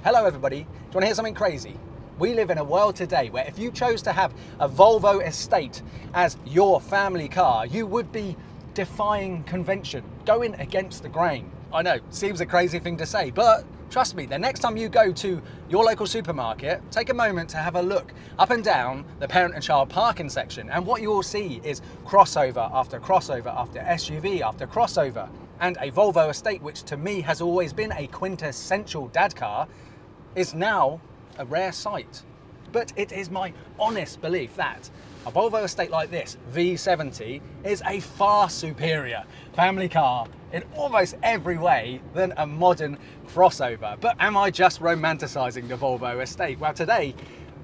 Hello everybody, do you want to hear something crazy? We live in a world today where if you chose to have a Volvo estate as your family car, you would be defying convention, going against the grain. I know, seems a crazy thing to say, but trust me, the next time you go to your local supermarket, take a moment to have a look up and down the parent and child parking section, and what you will see is crossover after crossover after SUV after crossover. And a Volvo estate, which to me has always been a quintessential dad car, is now a rare sight. But it is my honest belief that a Volvo estate like this, V70, is a far superior family car in almost every way than a modern crossover. But am I just romanticising the Volvo estate? Well, today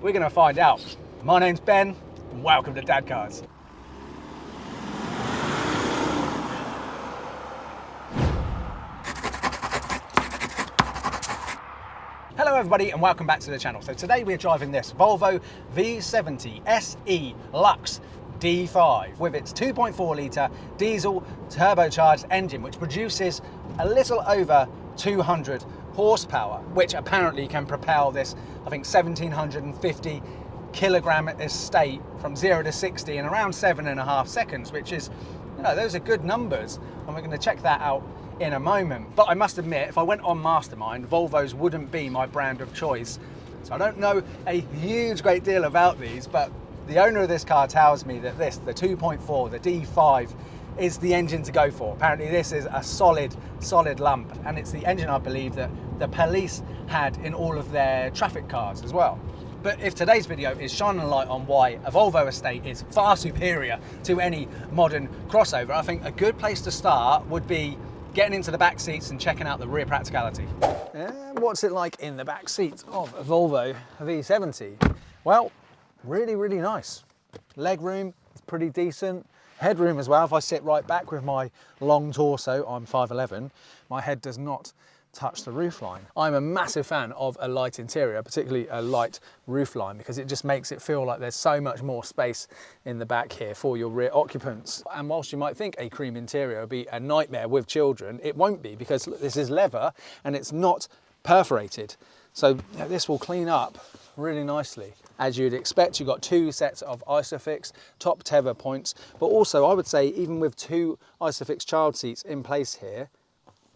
we're going to find out. My name's Ben, and welcome to Dadcars. Hello everybody and welcome back to the channel. So today we're driving this Volvo V70 SE Luxe D5 with its 2.4 litre diesel turbocharged engine, which produces a little over 200 horsepower, which apparently can propel this, I think, 1750 kilogram estate from 0 to 60 in around 7.5 seconds, which is, you know, those are good numbers, and we're going to check that out in a moment. But I must admit, if I went on Mastermind, Volvos wouldn't be my brand of choice. So I don't know a huge great deal about these, but the owner of this car tells me that this, the 2.4, the D5, is the engine to go for. Apparently this is a solid lump, and it's the engine I believe that the police had in all of their traffic cars as well. But if today's video is shining a light on why a Volvo estate is far superior to any modern crossover, I think a good place to start would be getting into the back seats and checking out the rear practicality. What's it like in the back seat of a Volvo V70? Well, really nice. Leg room is pretty decent. Headroom as well. If I sit right back with my long torso, I'm 5'11", my head does not touch the roofline. I'm a massive fan of a light interior, particularly a light roofline, because it just makes it feel like there's so much more space in the back here for your rear occupants. And whilst you might think a cream interior would be a nightmare with children, it won't be, because this is leather and it's not perforated. So this will clean up really nicely. As you'd expect, you've got two sets of Isofix top tether points, but also I would say even with two Isofix child seats in place here,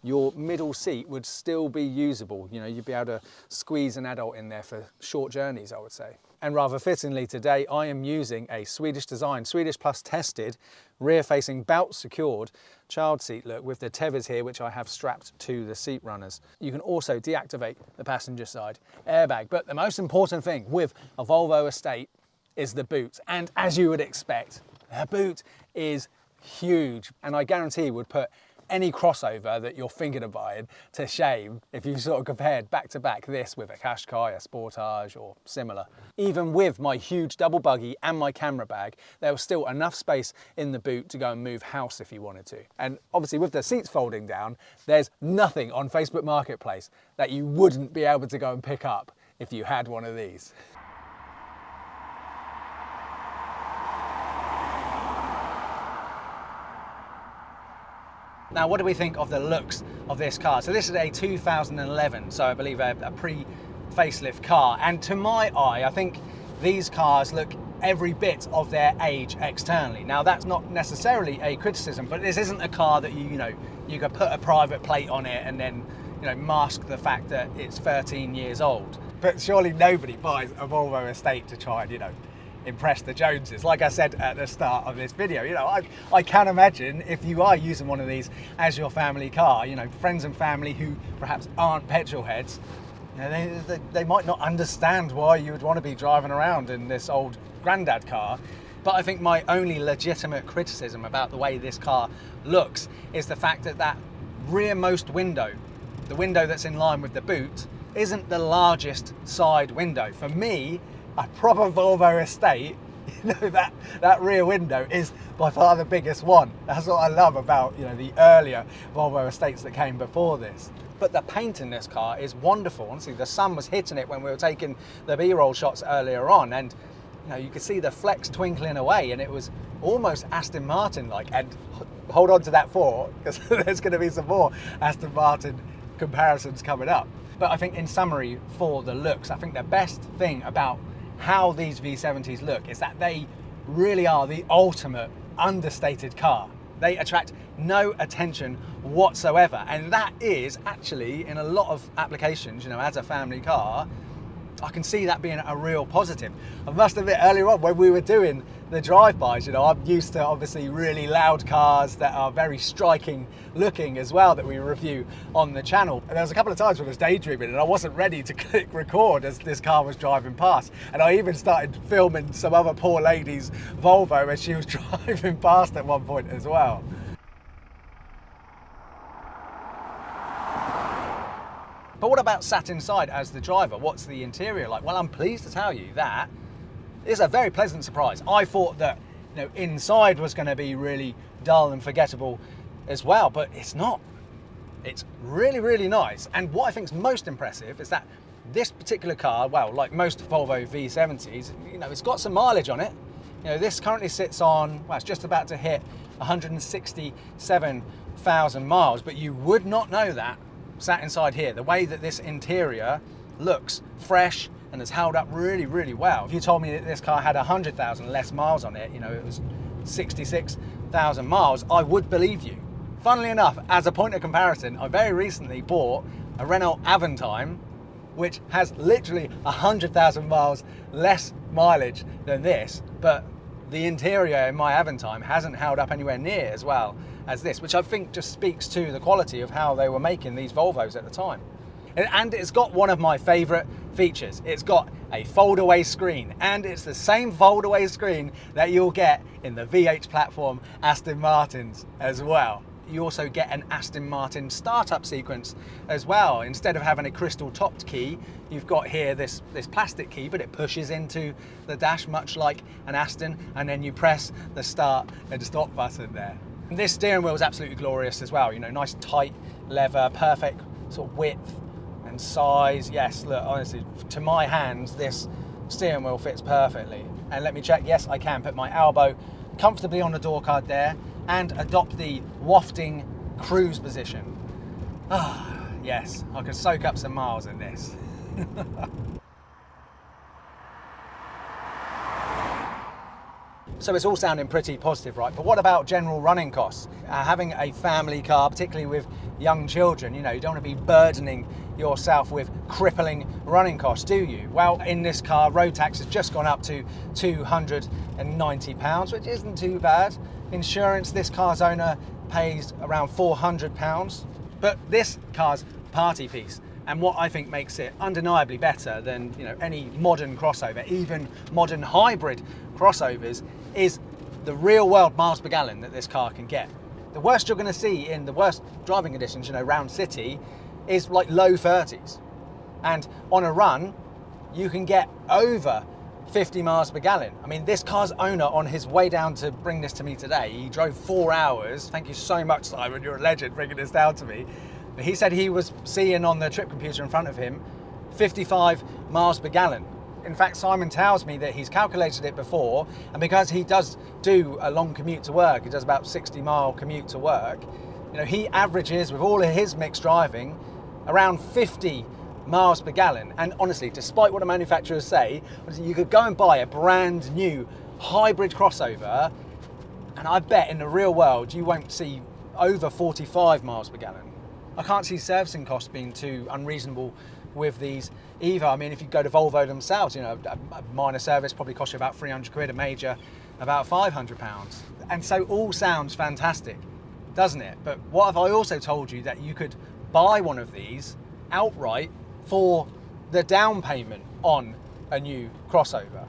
your middle seat would still be usable. You know, you'd be able to squeeze an adult in there for short journeys, I would say. And rather fittingly today, I am using a Swedish design, Swedish Plus tested, rear-facing belt secured child seat look with the tethers here, which I have strapped to the seat runners. You can also deactivate the passenger side airbag. But the most important thing with a Volvo estate is the boot. And as you would expect, the boot is huge. And I guarantee would put any crossover that you're thinking of buying to shame if you sort of compared back to back this with a Qashqai, a Sportage or similar. Even with my huge double buggy and my camera bag, there was still enough space in the boot to go and move house if you wanted to. And obviously with the seats folding down, there's nothing on Facebook Marketplace that you wouldn't be able to go and pick up if you had one of these. Now, what do we think of the looks of this car? So this is a 2011, so I believe a pre-facelift car. And to my eye, I think these cars look every bit of their age externally. Now, that's not necessarily a criticism, but this isn't a car that you could put a private plate on it and then, mask the fact that it's 13 years old. But surely nobody buys a Volvo estate to try and, impress the Joneses. Like I said at the start of this video, I can imagine if you are using one of these as your family car, friends and family who perhaps aren't petrol heads, they might not understand why you would want to be driving around in this old granddad car. But I think my only legitimate criticism about the way this car looks is the fact that that rearmost window, the window that's in line with the boot, isn't the largest side window. For me, a proper Volvo estate, that rear window is by far the biggest one. That's what I love about the earlier Volvo estates that came before this. But the paint in this car is wonderful. Honestly, the sun was hitting it when we were taking the B-roll shots earlier on, and you could see the flecks twinkling away, and it was almost Aston Martin like. And hold on to that thought, because there's going to be some more Aston Martin comparisons coming up. But I think in summary, for the looks, I think the best thing about how these V70s look is that they really are the ultimate understated car. They attract no attention whatsoever, and that is actually, in a lot of applications, you know, as a family car, I can see that being a real positive. I must admit, earlier on when we were doing the drive-bys, you know, I'm used to obviously really loud cars that are very striking looking as well that we review on the channel. And there was a couple of times when I was daydreaming and I wasn't ready to click record as this car was driving past. And I even started filming some other poor lady's Volvo as she was driving past at one point as well. But what about sat inside as the driver? What's the interior like? Well, I'm pleased to tell you that it's a very pleasant surprise. I thought that, you know, inside was going to be really dull and forgettable as well, but it's not. It's really, really nice. And what I think is most impressive is that this particular car, well, like most Volvo V70s, you know, it's got some mileage on it. You know, this currently sits on, well, it's just about to hit 167,000 miles, but you would not know that sat inside here. The way that this interior looks fresh and has held up really, really well. If you told me that this car had 100,000 less miles on it, you know, it was 66,000 miles, I would believe you. Funnily enough, as a point of comparison, I very recently bought a Renault Aventime, which has literally 100,000 miles less mileage than this, but the interior in my Aventime hasn't held up anywhere near as well as this, which I think just speaks to the quality of how they were making these Volvos at the time. And it's got one of my favourite features. It's got a fold-away screen, and it's the same fold-away screen that you'll get in the V8 platform Aston Martins as well. You also get an Aston Martin startup sequence as well. Instead of having a crystal topped key, you've got here this plastic key, but it pushes into the dash much like an Aston, and then you press the start and stop button there. And this steering wheel is absolutely glorious as well. You know, nice tight leather, perfect sort of width and size. Yes, look, honestly, to my hands, this steering wheel fits perfectly. And let me check, yes, I can put my elbow comfortably on the door card there and adopt the wafting cruise position. Ah, yes, I can soak up some miles in this. So it's all sounding pretty positive, right? But what about general running costs? Having a family car, particularly with young children, you know, you don't want to be burdening yourself with crippling running costs, do you? Well, in this car, road tax has just gone up to £290, which isn't too bad. Insurance, this car's owner pays around £400. But this car's party piece, and what I think makes it undeniably better than, you know, any modern crossover, even modern hybrid crossovers, is the real world miles per gallon that this car can get. The worst you're going to see in the worst driving conditions, you know, round city, is like low 30s. And on a run, you can get over 50 miles per gallon. I mean, this car's owner, on his way down to bring this to me today, he drove 4 hours. Thank you so much, Simon, you're a legend bringing this down to me. But he said he was seeing on the trip computer in front of him 55 miles per gallon. In fact, Simon tells me that he's calculated it before, and because he does do a long commute to work, he does about 60-mile commute to work, you know, he averages, with all of his mixed driving, around 50 miles per gallon. And honestly, despite what the manufacturers say, you could go and buy a brand new hybrid crossover, and I bet in the real world you won't see over 45 miles per gallon. I can't see servicing costs being too unreasonable with these either. I mean, if you go to Volvo themselves, you know, a minor service probably costs you about 300 quid, a major about 500 pounds. And so all sounds fantastic, doesn't it? But what if I also told you that you could buy one of these outright for the down payment on a new crossover?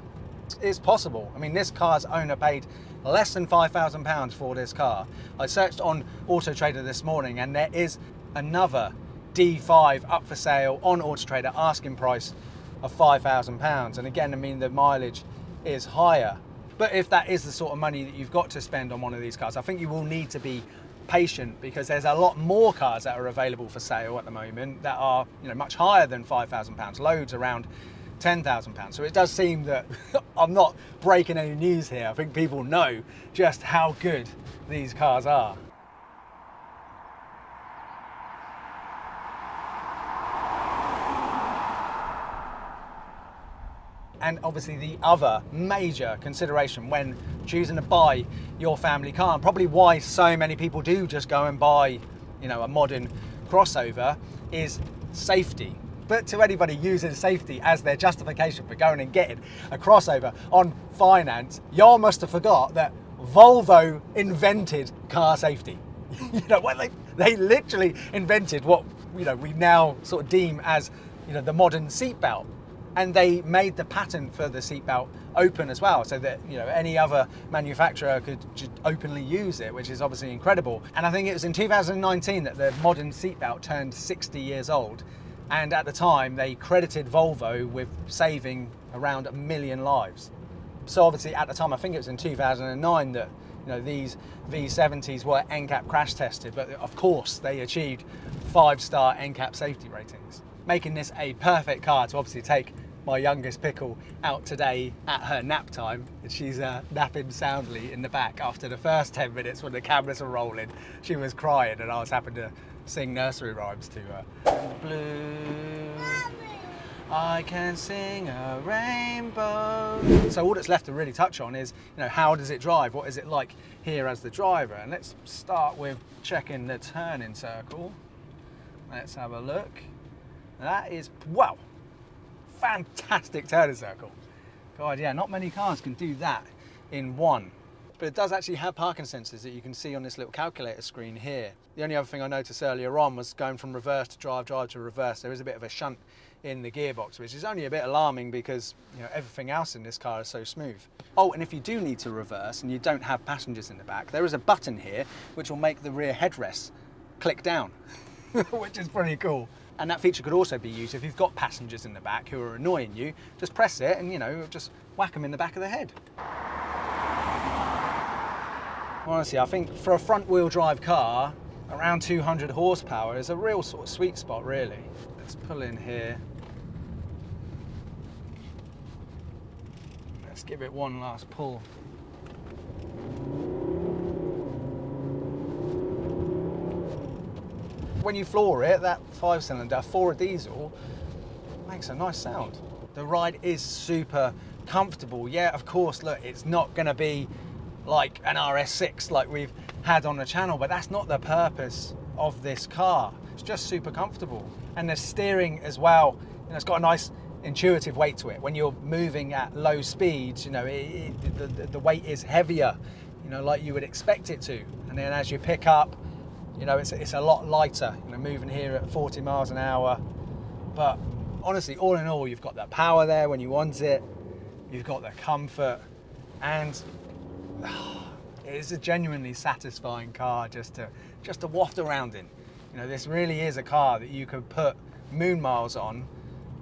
It's possible. I mean, this car's owner paid less than £5,000 for this car. I searched on Auto Trader this morning, and there is another D5 up for sale on Auto Trader, asking price of £5,000. And again, I mean, the mileage is higher. But if that is the sort of money that you've got to spend on one of these cars, I think you will need to be patient, because there's a lot more cars that are available for sale at the moment that are, you know, much higher than £5,000, loads around £10,000. So it does seem that I'm not breaking any news here. I think people know just how good these cars are. And obviously the other major consideration when choosing to buy your family car, and probably why so many people do just go and buy, you know, a modern crossover, is safety. But to anybody using safety as their justification for going and getting a crossover on finance, y'all must have forgot that Volvo invented car safety. You know, well, they literally invented what, you know, we now sort of deem as, you know, the modern seatbelt. And they made the patent for the seatbelt open as well, so that, you know, any other manufacturer could just openly use it, which is obviously incredible. And I think it was in 2019 that the modern seatbelt turned 60 years old. And at the time, they credited Volvo with saving around 1 million lives. So obviously at the time, I think it was in 2009 that, you know, these V70s were NCAP crash tested, but of course they achieved 5-star NCAP safety ratings, making this a perfect car to obviously take my youngest Pickle out today at her nap time. She's napping soundly in the back. After the first 10 minutes when the cameras were rolling, she was crying and I was having to sing nursery rhymes to her. Blue, I can sing a rainbow. So all that's left to really touch on is, you know, how does it drive? What is it like here as the driver? And let's start with checking the turning circle. Let's have a look. That is, wow, fantastic turning circle. God, yeah, not many cars can do that in one. But it does actually have parking sensors that you can see on this little calculator screen here. The only other thing I noticed earlier on was going from reverse to drive, drive to reverse. There is a bit of a shunt in the gearbox, which is only a bit alarming because, you know, everything else in this car is so smooth. Oh, and if you do need to reverse and you don't have passengers in the back, there is a button here which will make the rear headrest click down, which is pretty cool. And that feature could also be used if you've got passengers in the back who are annoying you. Just press it and, you know, just whack them in the back of the head. Honestly, I think for a front-wheel drive car, around 200 horsepower is a real sort of sweet spot, really. Let's pull in here. Let's give it one last pull. When you floor it, that 5-cylinder for a diesel makes a nice sound. The ride is super comfortable. Yeah, of course, look, it's not going to be like an RS6 like we've had on the channel, but that's not the purpose of this car. It's just super comfortable. And the steering as well, you know, it's got a nice intuitive weight to it. When you're moving at low speeds, you know, the weight is heavier, you know, like you would expect it to. And then as you pick up, you know, it's a lot lighter, you know, moving here at 40 miles an hour. But honestly, all in all, you've got that power there when you want it, you've got the comfort, and it is a genuinely satisfying car just to waft around in. You know, this really is a car that you could put moon miles on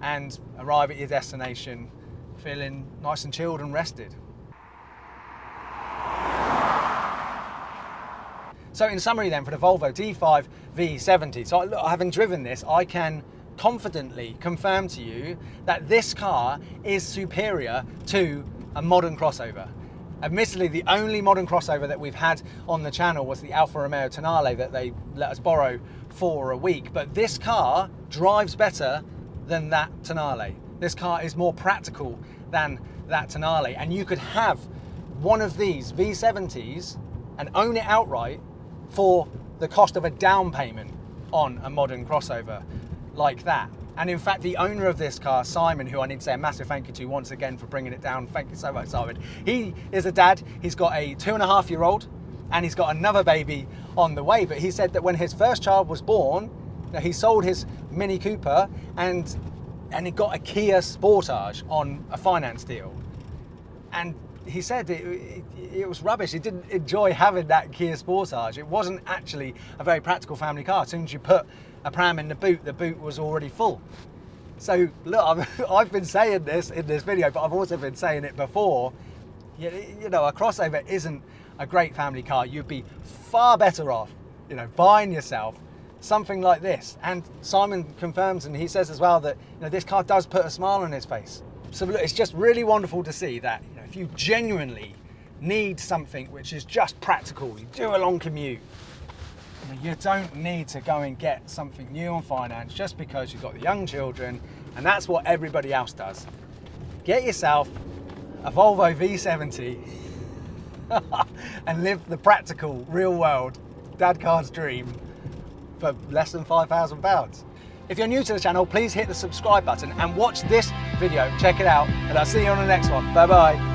and arrive at your destination feeling nice and chilled and rested. So in summary then, for the Volvo D5 V70, so look, having driven this, I can confidently confirm to you that this car is superior to a modern crossover. Admittedly, the only modern crossover that we've had on the channel was the Alfa Romeo Tonale that they let us borrow for a week, but this car drives better than that Tonale. This car is more practical than that Tonale, and you could have one of these V70s and own it outright for the cost of a down payment on a modern crossover like that. And in fact, the owner of this car, Simon, who I need to say a massive thank you to once again for bringing it down. Thank you so much, Simon. He is a dad. He's got a 2.5-year-old and he's got another baby on the way. But he said that when his first child was born, you know, he sold his Mini Cooper and he got a Kia Sportage on a finance deal. And he said it was rubbish. He didn't enjoy having that Kia Sportage. It wasn't actually a very practical family car. As soon as you put a pram in the boot was already full. So look, I've been saying this in this video, but I've also been saying it before. You know, a crossover isn't a great family car. You'd be far better off, you know, buying yourself something like this. And Simon confirms, and he says as well that, you know, this car does put a smile on his face. So look, it's just really wonderful to see that, you know, if you genuinely need something which is just practical, you do a long commute, you don't need to go and get something new on finance just because you've got the young children, and that's what everybody else does. get yourself a Volvo V70 and live the practical, real world Dadcars dream for less than £5,000. If you're new to the channel, please hit the subscribe button and watch this video. Check it out, and I'll see you on the next one. Bye bye.